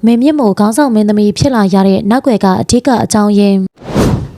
မေမြင့်မို့ခေါင်းဆောင်မင်းသမီးဖြစ်လာရတဲ့နောက်ွယ်ကအထက်ကအကြောင်းရင်း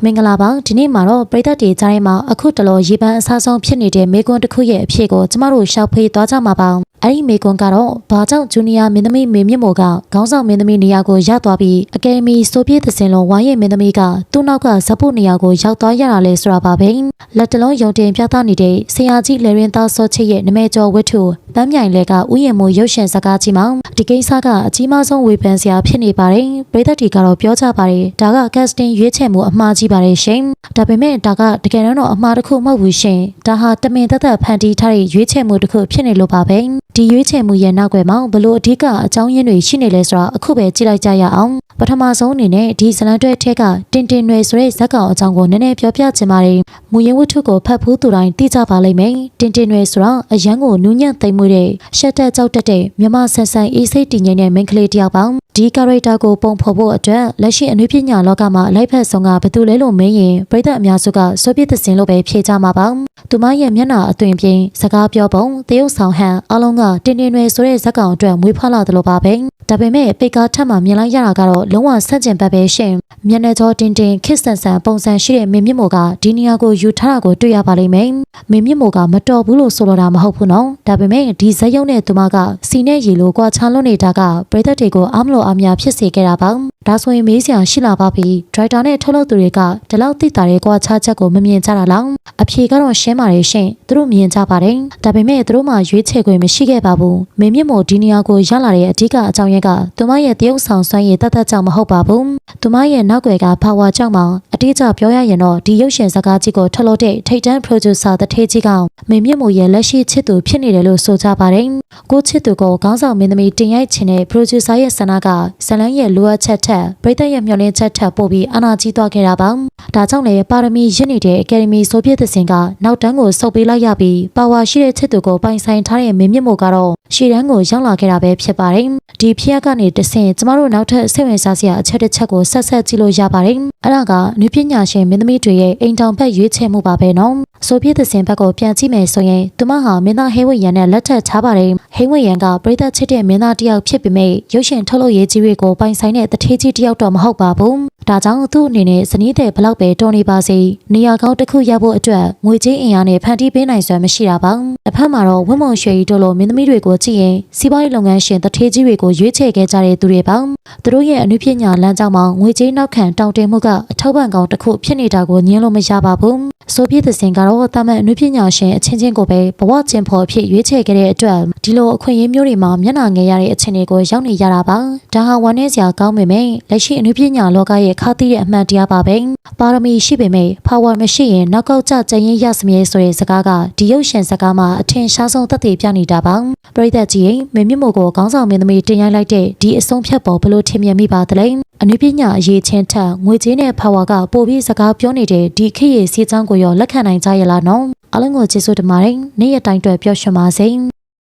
မင်္ဂလာပါဒီနေ့မှာတော့ပရိသတ်တွေကြားထဲမှာအခုတလောရေပန်းအစားဆုံးဖြစ်နေတဲ့မေကွန်းတစ်ခုရဲ့အဖြစ်ကိုကျမတို့ရှောက်ဖေးသွားကြမှာပါအဲ့ဒီမေကွန်းကတော့ဘာကြောင့်ဂျူနီယာမင်းသမီးမေမြင့်မို့ကခေါင်းဆောင်မင်းသမီးနေရာကိုရောက်သွားပြီးအကယ်ဒမီဆိုဗီယက်သစင်လုံးဝိုင်းရဲ့မင်းသမီးကသူ့နောက်ကဇပုတ်နေရာကိုရောက်သွားရတာလဲဆိုတာပါပဲလက်တလုံးယုံတင်ပြသနေတဲ့ဆရာကြီးလေရင်သားစောချစ်ရဲ့နမဲကျော်ဝတ္ထုပန်းမြိုင်လဲကဥယျာဉ်မို့ရုပ်ရှင်စကားကြီးမှာဒီကိစ္စကအကြီးမားဆုံးဝေဖန်စရာဖြစ်နေပါတယ်ပရိသတ်တွေကတော့ပြောကြပါတယ်ဒါက casting ရွေးချယ်မှုအမှားကြီးပါတယ်ရှင်ဒါပေမဲ့ဒါကတကယ်တော့အမှားတစ်ခုမဟုတ်ဘူးရှင်ဒါဟာတမင်သက်သက်ဖန်တီးထားတဲ့ရွေးချယ်မှုတစ်ခုဖြစ်နေလို့ပါပဲဒီရွေးချယ်မှုရဲ့နောက်ွယ်မှာဘလို့အဓိကအကြောင်းရင်းတွေရှိနေလဲဆိုတာအခုပဲကြည့်လိုက်ကြရအောင်ပထမဆုံးအနေနဲ့ဒီဇလန်တွဲထက်ကတင်တင်ရွယ်ဆိုတဲ့ဇက်ကောင်အကြောင်းကိုနည်းနည်းပြောပြချင်ပါတယ်မူရင်းဝတ္ထုကိုဖတ်ဖို့သူတိုင်းသိကြပါလိမ့်မယ်တင်တင်ရွယ်ဆိုတာအရန်ကိုနူးညံ့သိမ်မွေ့တဲ့ရှက်တက်ကြောက်တက်တဲ့မြမဆန်ဆန်အေးစိတ်တည်ငြိမ်တဲ့မိန်းကလေးတစ်ယောက်ပါဒီကာရက်တာကိုပုံဖော်ဖို့အတွက်လက်ရှိအနုပညာလောကမှာလိုက်ဖက်ဆုံးကဘယ်သူလဲလို့မေးရင်ပရိသတ်အများစုကဆိုဗီယက်သစင်လို့ပဲဖြေကြမှာပါသူမရဲ့မျက်နှာအသွင်ပြင်းစကားပြောပုံတရုပ်ဆောင်ဟန်အလုံးကတင်တင်ရွယ်ဆိုတဲ့ဇက်ကောင်အတွက်မွေးဖွားလာတယ်လို့ပါပဲဒါပေမဲ့ပိတ်ကားထက်မှမြင်လိုက်ရတာကတော့လုံးဝဆက်ကျင်ဘက်ပဲရှင်မျက်နှာကျော်တင်တင်ခစ်ဆန်ဆန်ပုံစံရှိတဲ့မင်းမြင့်မို့ကဒီနေရာကိုယူထားတာကိုတွေ့ရပါလိမ့်မယ်မင်းမြင့်မို့ကမတော်ဘူးလို့ဆိုလိုတာမဟုတ်ဘူးနော်ဒါပေမဲ့ဒီဇက်ရုံနဲ့သူမကစီနဲ့ရီလိုကွာချလွတ်နေတာကပရိသတ်တွေကိုအားမလို့အားများဖြစ်စေခဲ့တာပါဒါဆိုရင်မေးစရာရှိလာပါပြီဒရိုက်တာနဲ့ထုတ်လုပ်သူတွေကဒီလောက်သိတာတဲ့ကွာခြားချက်ကိုမမြင်ကြတာလားအဖြေကတော့ရှင်းပါတယ်ရှင်သူတို့မြင်ကြပါတယ်ဒါပေမဲ့သူတို့မှရွေးချယ်ခွင့်မရှိခဲ့ပါဘူးမင်းမြင့်မို့ဒီနေရာကိုရလာတဲ့အဓိကအကြောင်းရင်းကသူမရဲ့တရုပ်ဆောင်စွမ်းရည်တတ်ကြောင့်မဟုတ်ပါဘူးသူမရဲ့နောက်ွယ်ကဘာဝကြောင့်မှအတိအကျပြောရရင်တော့ဒီရုပ်ရှင်စကားကြီးကိုထုတ်လုပ်တဲ့ထိပ်တန်း producer တထေးကြီးကမင်းမြင့်မို့ရဲ့လက်ရှိချစ်သူဖြစ်နေတယ်လို့ဆိုကြပါတယ်ကိုချစ်သူကိုခေါင်းဆောင်မင်းသမီးတင်ရိုက်ချင်တဲ့ producer ရဲ့ဆန္ဒကဇလန်းရဲ့လိုအပ်ချက်ထက်ပရိသတ်ရဲ့မျှော်လင့်ချက်ထက်ပိုပြီးအနာကြီးသွားခဲ့တာပါဒါကြောင့်လည်းပါရမီရစ်နေတဲ့အကယ်ဒမီဆိုဗီယက်သစင်ကနောက်တန်းကိုဆုတ်ပေးလိုက်ရပြီးပါဝါရှိတဲ့ချစ်သူကိုပိုင်ဆိုင်ထားတဲ့မင်းမြင့်မို့ကတော့ရှေ့တန်းကိုရောက်လာခဲ့တာပဲဖြစ်ပါတယ်ဒီဖြစ်ရပ်ကနေတဆင့်ကျမတို့နောက်ထပ်စိတ်ဝင်စားစရာအချက်တစ်ချက်ကိုဆက်ကြည့်လို့ရပါတယ်အဲ့ဒါကနည်းပညာရှင်မင်းသမီးတွေရဲ့အိမ်တောင်ဘက်ရွေးချယ်မှုပါပဲနော်ဆိုဗီယက်သစင်ဘက်ကိုပြန်ကြည့်မယ်ဆိုရင်သူမဟာမင်းသားဟိဝရန်နဲ့လက်ထပ်ချပါတယ်ဟိဝရန်ကပရိသတ်ချစ်တဲ့မင်းသားတစ်ယောက်ဖြစ်ပေမဲ့ရုပ်ရှင်ထုတ်လုပ်ရေးကြီးတွေကိုပိုင်ဆိုင်တဲ့တထေးကြီးတစ်ယောက်တော့မဟုတ်ပါဘူးဒါကြောင့်သူ့အနေနဲ့ဇနီးတဲ့ဘလောက်ပဲတော်နေပါစေနေရာကောင်းတစ်ခုရဖို့အတွက်ငွေကြေးအင်အားနဲ့ဖန်တီးပေးနိုင်စွမ်းမရှိတာပါတစ်ဖက်မှာတော့ဝင်းမုံရွှေရီတို့လိုမင်းသမီးတွေကိုကြည့်ရင်စီးပွားရေးလုပ်ငန်းရှင်တထေးကြီးတွေကိုရွေးချယ်ခဲ့ကြတဲ့သူတွေပါသူတို့ရဲ့အနုပညာလမ်းကြောင်းမှာငွေကြေးနောက်ခံတောင်းတမှုကအထောက်ပံ့ကောင်းတစ်ခုဖြစ်နေတာကိုညှင်းလို့မရပါဘူးဆိုဗီယက်သစင်ကတော့တာမန်အနုပညာရှင်အချင်းချင်းကိုပဲဘဝကျင်ဖော်ဖြစ်ရွေးချယ်ခဲ့တဲ့အတွက်ဒီလိုအခွင့်အရေးမျိုးတွေမှာမျက်နှာငယ်ရတဲ့အခြေအနေကိုရောက်နေရတာပါဒါဟာဝမ်းနည်းစရာကောင်းပေမဲ့လက်ရှိအနုပညာလောကရဲ့ခါသီးတဲ့အမှန်တရားပါပဲပါရမီရှိပေမဲ့ power မရှိရင်နောက်ကောက်ကျကျရင်ရစမြဲဆိုတဲ့စကားကဒီရုပ်ရှင်စကားမှာအထင်ရှားဆုံးသက်သေပြနေတာပါပရိသတ်ကြီးမင်းမြင့်မို့ကိုခေါင်းဆောင်မင်းသမီးတင်ရိုက်လိုက်တဲ့ဒီအဆုံးဖြတ်ပေါ်ဘလို့ထင်မြင်မိပါသလဲအနုပညာအရေးချင်းထက်ငွေကြေးနဲ့ power ကပိုပြီးစကားပြောနေတဲ့ဒီခေတ်ရဲ့စီးချောင်းကိုရောလက်ခံနိုင်ကြရလားနော်အားလုံးကိုကျေးဇူးတင်ပါတယ်နေ့ရက်တိုင်းအတွက်ပျော်ရွှင်ပါစေ